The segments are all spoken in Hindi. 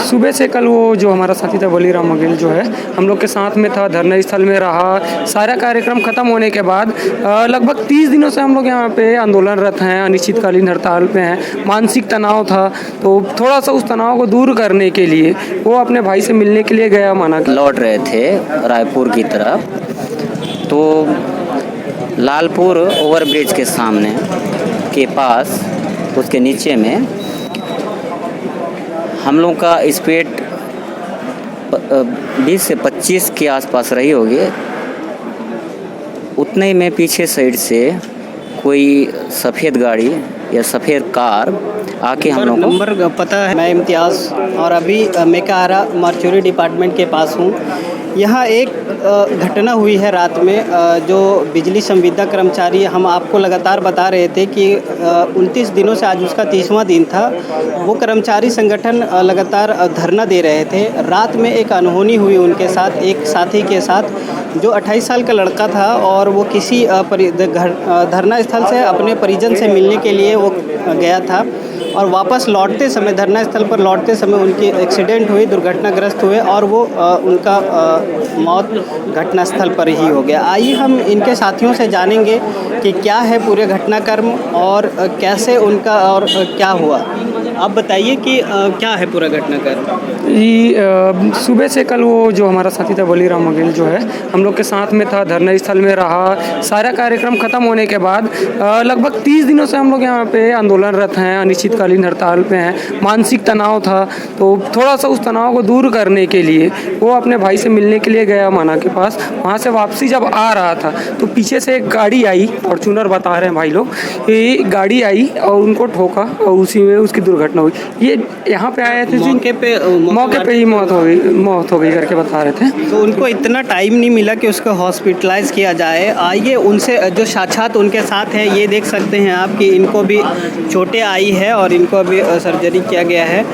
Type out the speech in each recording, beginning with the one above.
सुबह से कल वो जो हमारा साथी था बलीराम बघेल जो है हम लोग के साथ में था, धरना स्थल में रहा। सारा कार्यक्रम खत्म होने के बाद लगभग 30 दिनों से हम लोग यहाँ पे आंदोलनरत हैं, अनिश्चितकालीन हड़ताल पे हैं। मानसिक तनाव था तो थोड़ा सा उस तनाव को दूर करने के लिए वो अपने भाई से मिलने के लिए गया। माना लौट रहे थे रायपुर की तरफ, तो लालपुर ओवरब्रिज के सामने के पास उसके नीचे में हम लोग का स्पीड 20 से 25 के आसपास रही होगी। उतने ही में पीछे साइड से कोई सफ़ेद गाड़ी या सफ़ेद कार आके हम लोग को नंबर पता है। मैं इम्तियाज़ और अभी मेकाहारा मर्चुरी डिपार्टमेंट के पास हूँ। यहाँ एक घटना हुई है रात में, जो बिजली संविदा कर्मचारी हम आपको लगातार बता रहे थे कि 29 दिनों से आज उसका 30वां दिन था। वो कर्मचारी संगठन लगातार धरना दे रहे थे। रात में एक अनहोनी हुई उनके साथ, एक साथी के साथ जो 28 साल का लड़का था, और वो किसी धरना स्थल से अपने परिजन से मिलने के लिए वो गया था, और वापस लौटते समय, धरना स्थल पर लौटते समय उनकी एक्सीडेंट हुई, दुर्घटनाग्रस्त हुए और वो उनका मौत घटनास्थल पर ही हो गया। आइए हम इनके साथियों से जानेंगे कि क्या है पूरे घटनाक्रम और कैसे उनका और क्या हुआ। आप बताइए कि क्या है पूरा घटनाक्रम। जी, सुबह से कल वो जो हमारा साथी था बलीराम बघेल जो है हम लोग के साथ में था, धरना स्थल में रहा। सारा कार्यक्रम खत्म होने के बाद लगभग 30 दिनों से हम लोग यहाँ पे आंदोलनरत हैं, अनिश्चितकालीन हड़ताल पे हैं। मानसिक तनाव था तो थोड़ा सा उस तनाव को दूर करने के लिए वो अपने भाई से मिलने के लिए गया माना के पास। वहाँ से वापसी जब आ रहा था तो पीछे से एक गाड़ी आई, फॉर्चूनर बता रहे हैं भाई लोग, ये गाड़ी आई और उनको ठोका और उसी में उसकी दुर्घटना हुई। ये यहाँ पे आए थे, मौके पे ही मौत हो गई करके बता रहे थे। तो उनको इतना टाइम नहीं मिला कि उसको हॉस्पिटलाइज किया जाए। आइए उनसे जो साक्षात उनके साथ है, ये देख सकते हैं आप कि इनको भी चोटें आई है और इनको भी सर्जरी किया गया है।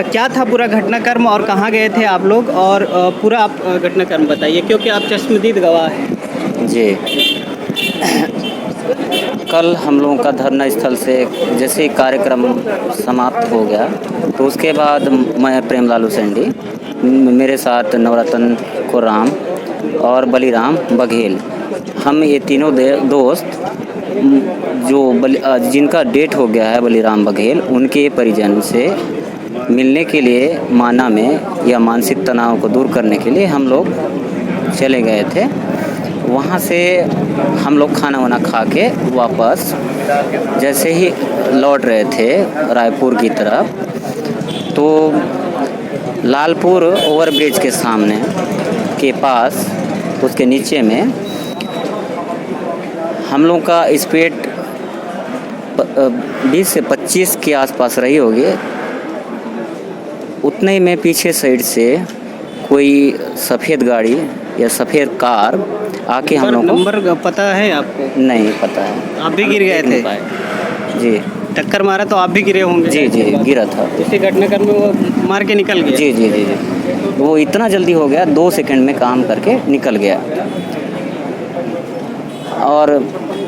क्या था पूरा घटनाक्रम और कहाँ गए थे आप लोग, और पूरा आप घटनाक्रम बताइए क्योंकि आप चश्मदीद गवाह हैं। जी, कल हम लोगों का धरना स्थल से जैसे ही कार्यक्रम समाप्त हो गया तो उसके बाद मैं प्रेमलाल हुसैंडी, मेरे साथ नवरत्न खुर्राम और बलीराम बघेल, हम ये तीनों दोस्त जो जिनका डेट हो गया है बलीराम बघेल, उनके परिजन से मिलने के लिए माना में या मानसिक तनाव को दूर करने के लिए हम लोग चले गए थे। वहाँ से हम लोग खाना वाना खा के वापस जैसे ही लौट रहे थे रायपुर की तरफ, तो लालपुर ओवरब्रिज के सामने के पास उसके नीचे में हम लोग का स्पीड 20 से 25 के आसपास रही होगी। उतने ही में पीछे साइड से कोई सफ़ेद गाड़ी या सफ़ेद कार आके हम लोग को नंबर पता है आपको? नहीं पता है। आप भी गिर गए थे? जी, टक्कर मारा तो आप भी गिरे होंगे? जी जी, गिरा था। इसी घटनाक्रम में वो मार के निकल गया? जी जी जी जी, वो इतना जल्दी हो गया, 2 सेकंड में काम करके निकल गया। और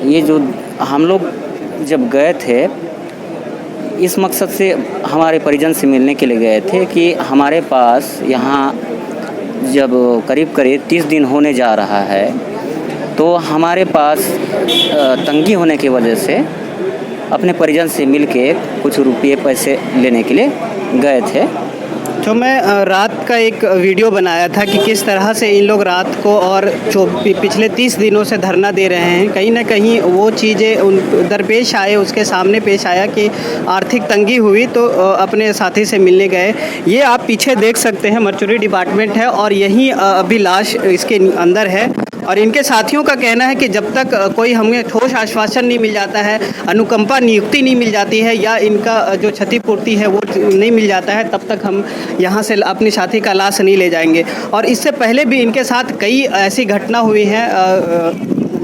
ये जो हम लोग जब गए थे इस मकसद से हमारे परिजन से मिलने के लिए गए थे कि हमारे पास यहाँ जब करीब 30 दिन होने जा रहा है तो हमारे पास तंगी होने की वजह से अपने परिजन से मिलके कुछ रुपये पैसे लेने के लिए गए थे। तो मैं रात का एक वीडियो बनाया था कि किस तरह से इन लोग रात को और पिछले 30 दिनों से धरना दे रहे हैं। कहीं ना कहीं वो चीज़ें उन दरपेश आए, उसके सामने पेश आया कि आर्थिक तंगी हुई तो अपने साथी से मिलने गए। ये आप पीछे देख सकते हैं मर्चुरी डिपार्टमेंट है और यहीं अभी लाश इसके अंदर है। और इनके साथियों का कहना है कि जब तक कोई हमें ठोस आश्वासन नहीं मिल जाता है, अनुकंपा नियुक्ति नहीं मिल जाती है या इनका जो क्षतिपूर्ति है वो नहीं मिल जाता है, तब तक हम यहाँ से अपनी साथी का लाश नहीं ले जाएंगे। और इससे पहले भी इनके साथ कई ऐसी घटना हुई हैं,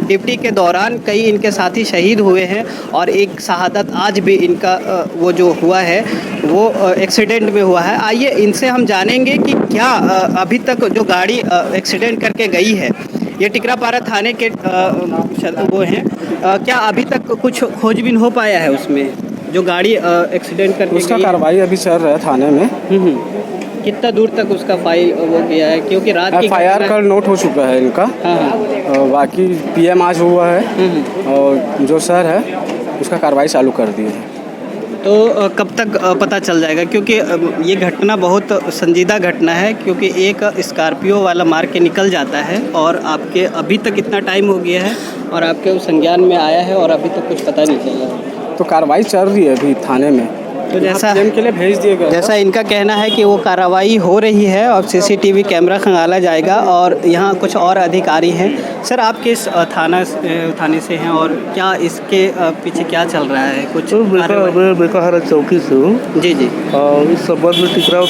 ड्यूटी के दौरान कई इनके साथी शहीद हुए हैं और एक शहादत आज भी इनका वो जो हुआ है वो एक्सीडेंट में हुआ है। आइए इनसे हम जानेंगे कि क्या अभी तक जो गाड़ी एक्सीडेंट करके गई है, ये टिकरापारा थाने के वो हैं, क्या अभी तक कुछ खोजबीन हो पाया है उसमें जो गाड़ी एक्सीडेंट करके? उसका कार्रवाई अभी चल रहा है थाने में। कितना दूर तक उसका फाइल वो किया है, क्योंकि रात की FIR का नोट हो चुका है इनका। हाँ हाँ। और बाकी PM आज हुआ है और जो सर है उसका कार्रवाई चालू कर दी है। तो कब तक पता चल जाएगा, क्योंकि ये घटना बहुत संजीदा घटना है, क्योंकि एक स्कॉर्पियो वाला मार के निकल जाता है और आपके अभी तक इतना टाइम हो गया है और आपके उस संज्ञान में आया है और अभी तक कुछ पता नहीं चला। तो कार्रवाई चल रही है अभी थाने में, तो जैसा के लिए भेज दिया गया। जैसा इनका कहना है कि वो कार्रवाई हो रही है और CCTV कैमरा खंगाला जाएगा और यहाँ कुछ और अधिकारी हैं। सर, आप किस थाने से हैं और क्या इसके पीछे क्या चल रहा है कुछ? तो मैं बेकाहारा चौकी से हूँ जी जी। और इस संबंध में टिकराव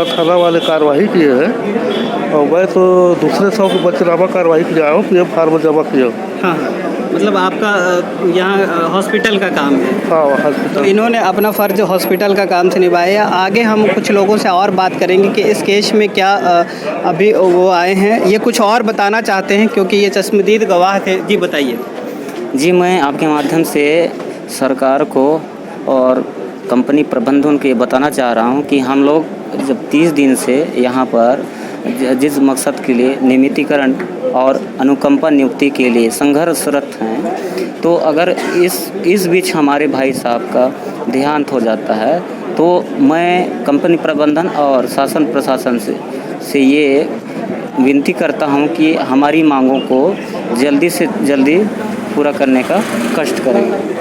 थाना वाले कार्रवाई किए हैं और मैं तो दूसरे सौ को बचनामा कार्रवाई किया हूँ, PM फार्म जमा किया हूँ। हाँ हाँ, मतलब आपका यहाँ हॉस्पिटल का काम है? हाँ, तो हॉस्पिटल। इन्होंने अपना फ़र्ज हॉस्पिटल का काम से निभाया। आगे हम कुछ लोगों से और बात करेंगे कि इस केस में क्या अभी वो आए हैं, ये कुछ और बताना चाहते हैं क्योंकि ये चश्मदीद गवाह थे। जी बताइए। जी, मैं आपके माध्यम से सरकार को और कंपनी प्रबंधन को ये बताना चाह रहा हूँ कि हम लोग जब 30 दिन से यहाँ पर जिस मकसद के लिए नियमितीकरण और अनुकंपा नियुक्ति के लिए संघर्षरत हैं, तो अगर इस बीच हमारे भाई साहब का देहांत हो जाता है तो मैं कंपनी प्रबंधन और शासन प्रशासन से ये विनती करता हूं कि हमारी मांगों को जल्दी से जल्दी पूरा करने का कष्ट करें।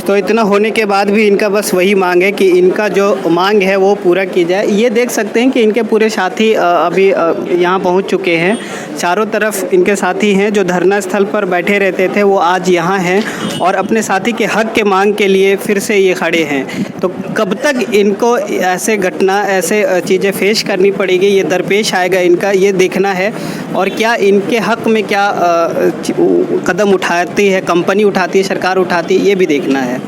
तो इतना होने के बाद भी इनका बस वही मांग है कि इनका जो मांग है वो पूरा की जाए। ये देख सकते हैं कि इनके पूरे साथी अभी यहाँ पहुँच चुके हैं। चारों तरफ इनके साथी हैं जो धरना स्थल पर बैठे रहते थे, वो आज यहाँ हैं और अपने साथी के हक के मांग के लिए फिर से ये खड़े हैं। तो कब तक इनको ऐसे चीज़ें फेस करनी पड़ेगी, ये दरपेश आएगा इनका, ये देखना है। और क्या इनके हक में क्या कदम उठाती है कंपनी, उठाती है सरकार, उठाती है, ये भी देखना है।